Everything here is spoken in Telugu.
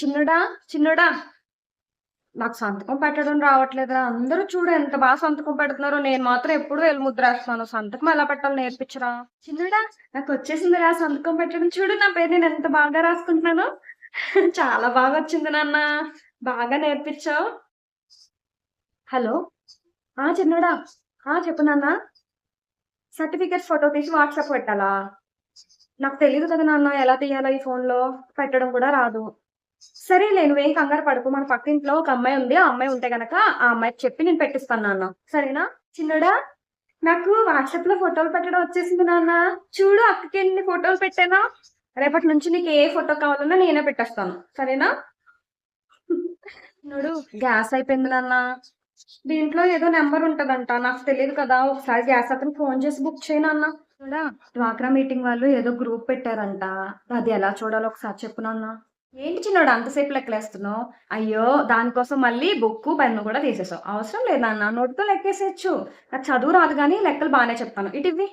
చిన్నుడా, చిన్నుడా నాకు సంతకం పెట్టడం రావట్లేదురా. అందరూ చూడు ఎంత బాగా సంతకం పెడుతున్నారో. నేను మాత్రం ఎప్పుడూ ఎలిముద్రేస్తున్నాను. సంతకం ఎలా పెట్టాలో నేర్పించరా. చిన్నుడా నాకొచ్చేసిందిరా సంతకం పెట్టడం. చూడు నా పేరు నేను ఎంత బాగా రాసుకుంటున్నానో. చాలా బాగా వచ్చింది నాన్న. బాగా నేర్పించావు. హలో! చిన్నుడా. చెప్పు నాన్న. సర్టిఫికేట్ ఫోటో తీసి వాట్సాప్ పెట్టాలా? నాకు తెలీదు కదా నాన్న ఎలా తీయాలో ఈ ఫోన్‌లో. పెట్టడం కూడా రాదు. సరేలే నువ్వేం కంగారు పడకు. మన పక్కింట్లో ఒక అమ్మాయి ఉంది. ఆ అమ్మాయి ఉంటే గనక ఆ అమ్మాయికి చెప్పి నేను పెట్టిస్తాను నాన్న. సరేనా? చిన్నోడా నాకు వాట్సాప్‌లో ఫోటోలు పెట్టడం వచ్చేసింది నాన్న. చూడు అక్కకి ఎన్ని ఫోటోలు పెట్టానో. రేపటి నుంచి నీకు ఏ ఫోటో కావాలన్నా నేనే పెట్టేస్తాను. సరేనా? చూడు గ్యాస్ అయిపోయింది నాన్న. దీంట్లో ఏదో నంబర్ ఉంటదంట. నాకు తెలీదు కదా! ఒకసారి గ్యాస్ అతనికి ఫోన్ చేసి బుక్ చెయి నాన్న. చూడా డ్వాక్రా మీటింగ్ వాళ్ళు ఏదో గ్రూప్ పెట్టారంట. అది ఎలా చూడాలో ఒకసారి చెప్పు నాన్న. ఏంటి చిన్నోడా అంతసేపు లెక్కలేస్తున్నావు? అయ్యో! దానికోసం మళ్ళీ బుక్కు, పెన్ను కూడా తీసేసావు. అవసరం లేదు నాన్న. నోటితో లెక్కేసేయొచ్చు. నాకు చదువు రాదు గానీ లెక్కలు బానే చెప్తాను. ఇటివ్వి.